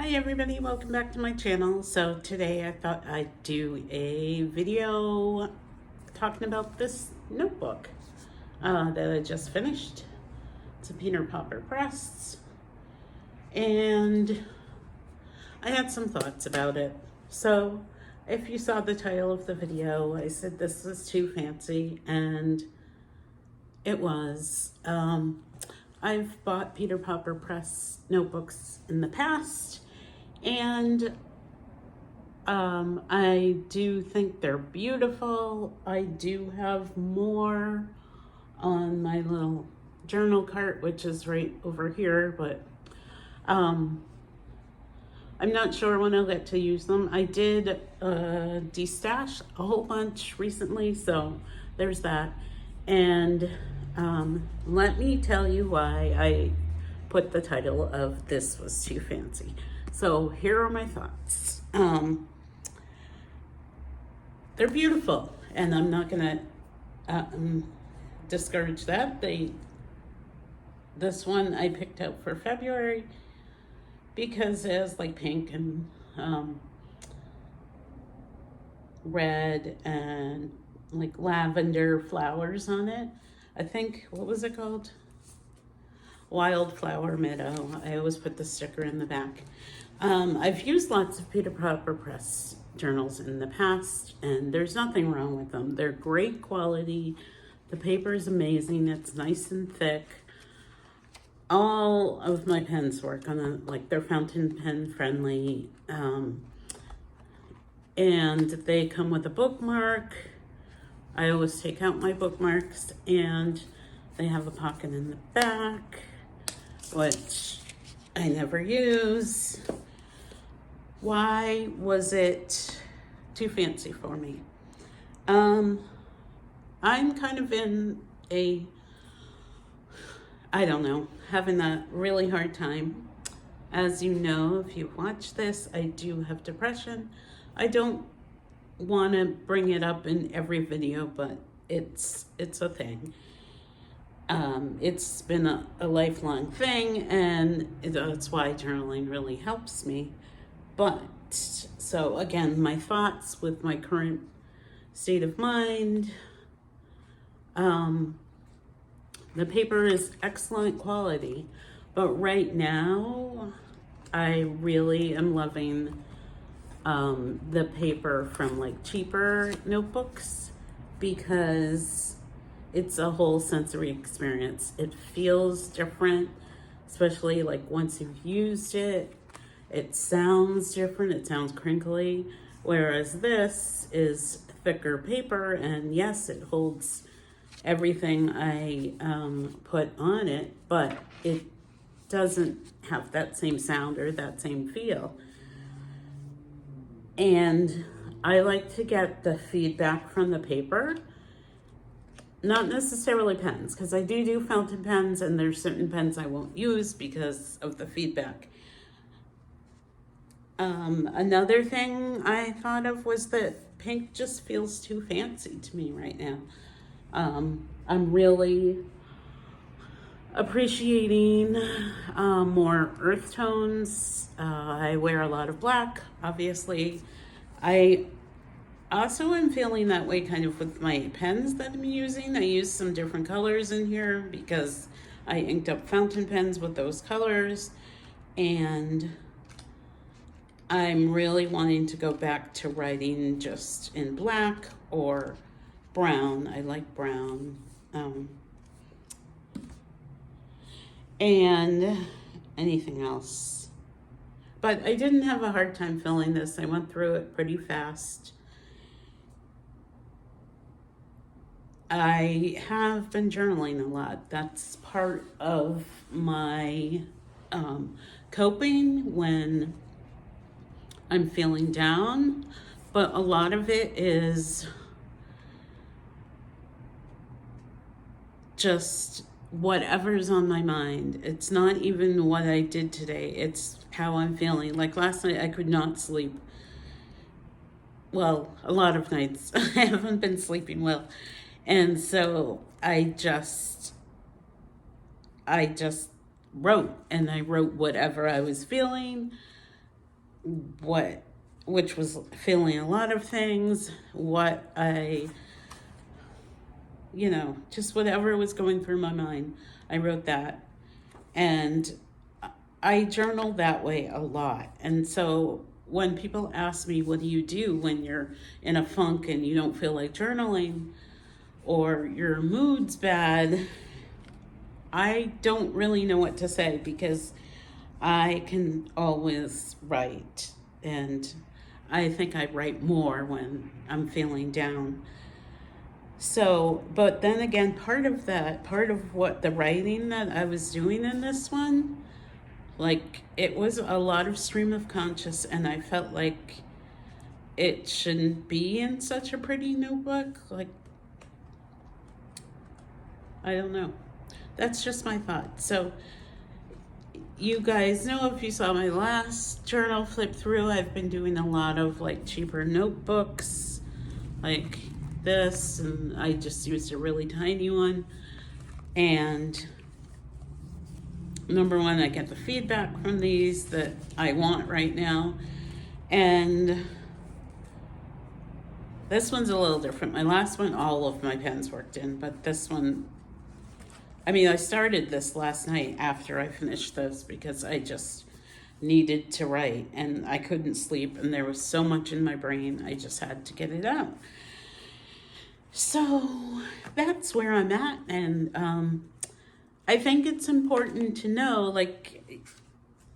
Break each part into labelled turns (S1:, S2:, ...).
S1: Hi everybody, welcome back to my channel. So today I thought I'd do a video talking about this notebook that I just finished. It's a Peter Popper press, and I had some thoughts about it. So if you saw the title of the video, I said this was too fancy, and it was. I've bought Peter Popper press notebooks in the past, and I do think they're beautiful. I do have more on my little journal cart, which is right over here, but I'm not sure when I'll get to use them. I did destash a whole bunch recently, so there's that. And let me tell you why I put the title of This Was Too Fancy. So here are my thoughts. They're beautiful, and I'm not gonna discourage that. This one I picked out for February because it has like pink and red and like lavender flowers on it. I think, what was it called? Wildflower Meadow. I always put the sticker in the back. I've used lots of Peter Popper press journals in the past, and there's nothing wrong with them. They're great quality. The paper is amazing. It's nice and thick. All of my pens work on it, like they're fountain pen friendly. And they come with a bookmark. I always take out my bookmarks, and they have a pocket in the back, which I never use. Why was it too fancy for me? I'm kind of in I don't know, having a really hard time. As you know, if you watch this, I do have depression. I don't want to bring it up in every video, but it's a thing. It's been a lifelong thing, and that's why journaling really helps me. But so again, my thoughts with my current state of mind. The paper is excellent quality, but right now I really am loving the paper from like cheaper notebooks, because it's a whole sensory experience. It feels different, especially like once you've used it. It sounds different, it sounds crinkly, whereas this is thicker paper, and yes, it holds everything I put on it, but it doesn't have that same sound or that same feel. And I like to get the feedback from the paper, not necessarily pens, because I do fountain pens, and there's certain pens I won't use because of the feedback. Another thing I thought of was that pink just feels too fancy to me right now. I'm really appreciating more earth tones. I wear a lot of black, obviously. I also am feeling that way kind of with my pens that I'm using. I use some different colors in here because I inked up fountain pens with those colors, and I'm really wanting to go back to writing just in black or brown. I like brown. And anything else. But I didn't have a hard time filling this. I went through it pretty fast. I have been journaling a lot. That's part of my coping when I'm feeling down, but a lot of it is just whatever's on my mind. It's not even what I did today, it's how I'm feeling. Like last night I could not sleep. Well, a lot of nights I haven't been sleeping well, and so I just wrote, and I wrote whatever I was feeling. which was feeling a lot of things, what I, just whatever was going through my mind, I wrote that. And I journal that way a lot. And so when people ask me, what do you do when you're in a funk and you don't feel like journaling or your mood's bad, I don't really know what to say because I can always write. And I think I write more when I'm feeling down. So, but then again, part of what the writing that I was doing in this one, like it was a lot of stream of conscious, and I felt like it shouldn't be in such a pretty notebook. Like, I don't know. That's just my thought. So you guys know, if you saw my last journal flip through, I've been doing a lot of like cheaper notebooks like this, and I just used a really tiny one. And number one, I get the feedback from these that I want right now. And this one's a little different. My last one, all of my pens worked in, but this one, I started this last night after I finished this because I just needed to write and I couldn't sleep and there was so much in my brain, I just had to get it out. So that's where I'm at. And I think it's important to know, like,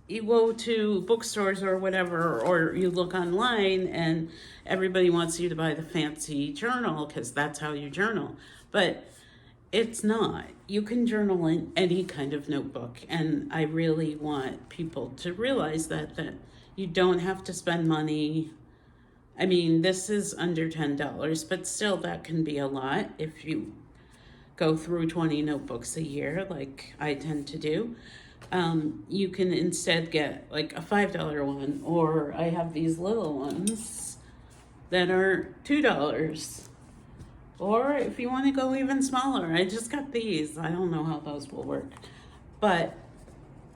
S1: you go to bookstores or whatever, or you look online and everybody wants you to buy the fancy journal because that's how you journal. But it's not. You can journal in any kind of notebook. And I really want people to realize that you don't have to spend money. This is under $10, but still that can be a lot if you go through 20 notebooks a year, like I tend to do. You can instead get like a $5 one, or I have these little ones that are $2. Or if you want to go even smaller, I just got these. I don't know how those will work. But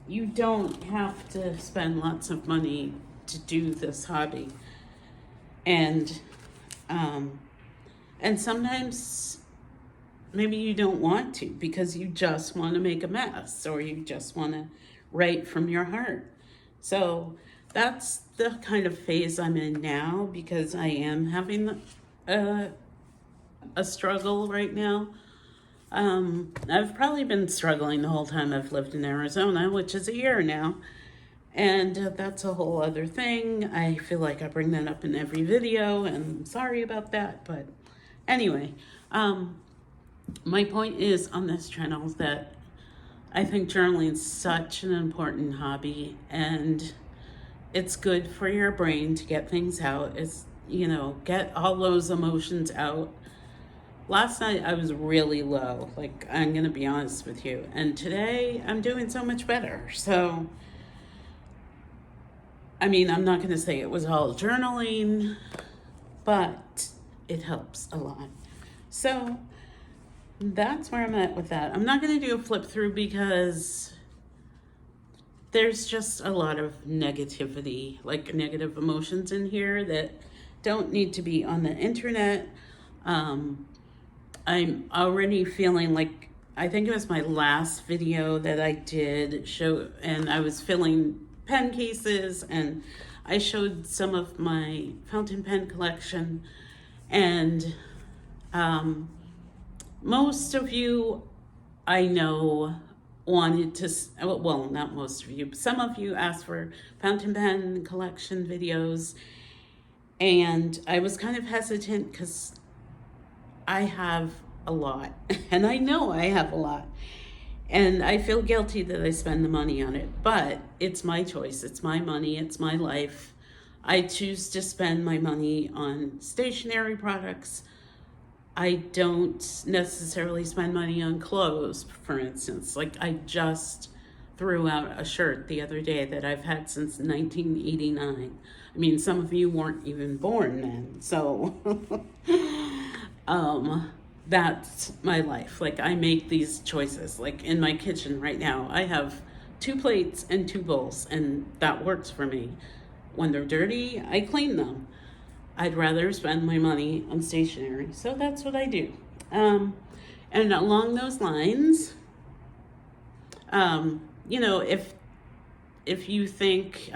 S1: you don't have to spend lots of money to do this hobby. And sometimes maybe you don't want to because you just want to make a mess or you just want to write from your heart. So that's the kind of phase I'm in now because I am having a struggle right now. I've probably been struggling the whole time I've lived in Arizona, which is a year now. And that's a whole other thing. I feel like I bring that up in every video, and I'm sorry about that. But anyway, my point is on this channel that I think journaling is such an important hobby, and it's good for your brain to get things out. It's, get all those emotions out. Last night I was really low, like I'm gonna be honest with you. And today I'm doing so much better. So, I'm not gonna say it was all journaling, but it helps a lot. So that's where I'm at with that. I'm not gonna do a flip through because there's just a lot of negativity, like negative emotions in here that don't need to be on the internet. I'm already feeling like, I think it was my last video that I did show, and I was filling pen cases and I showed some of my fountain pen collection, and most of you I know wanted to, well, not most of you, but some of you asked for fountain pen collection videos, and I was kind of hesitant because I have a lot, and I know I have a lot, and I feel guilty that I spend the money on it, but it's my choice, it's my money, it's my life. I choose to spend my money on stationery products. I don't necessarily spend money on clothes, for instance. Like I just threw out a shirt the other day that I've had since 1989. Some of you weren't even born then, so that's my life. Like I make these choices. Like in my kitchen right now, I have 2 plates and 2 bowls, and that works for me. when they're dirty, I clean them. I'd rather spend my money on stationery. So that's what I do. And along those lines, you know, if you think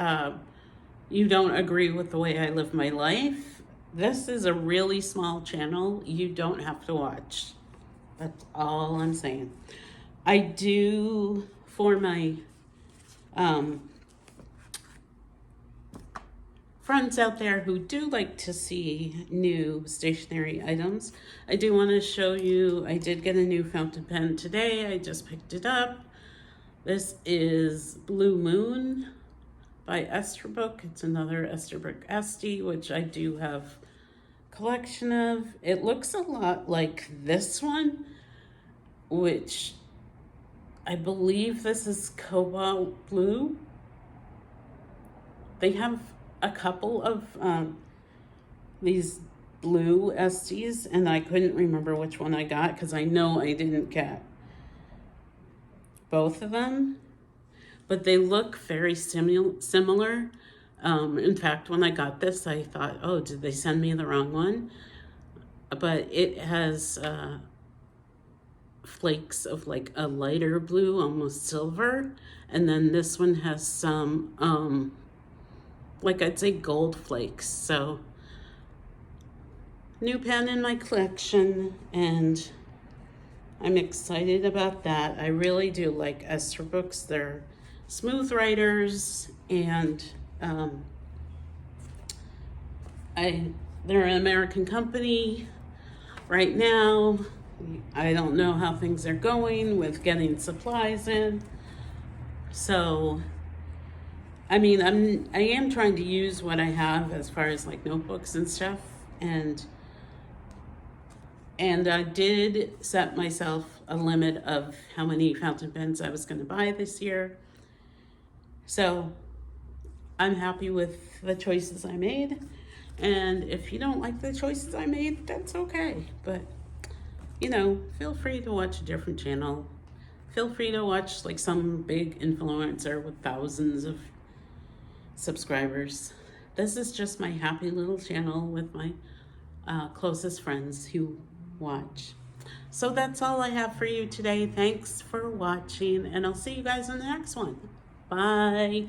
S1: you don't agree with the way I live my life, this is a really small channel. You don't have to watch. That's all I'm saying. I do, for my friends out there who do like to see new stationery items, I do want to show you, I did get a new fountain pen today. I just picked it up. This is Blue Moon by Esterbrook. It's another Esterbrook Esty, which I do have a collection of. It looks a lot like this one, which I believe this is Cobalt Blue. They have a couple of these blue Esties, and I couldn't remember which one I got because I know I didn't get both of them, but they look very similar. In fact, when I got this, I thought, oh, did they send me the wrong one? But it has flakes of like a lighter blue, almost silver, and then this one has some like I'd say gold flakes. So new pen in my collection, and I'm excited about that. I really do like Esterbrook's. They're smooth writers, and they're an American company right now. I don't know how things are going with getting supplies in. So, I mean, I am trying to use what I have as far as like notebooks and stuff, and I did set myself a limit of how many fountain pens I was going to buy this year. So I'm happy with the choices I made. And if you don't like the choices I made, that's okay. But, you know, feel free to watch a different channel. Feel free to watch like some big influencer with thousands of subscribers. This is just my happy little channel with my closest friends who watch. So that's all I have for you today. Thanks for watching, and I'll see you guys in the next one. Bye.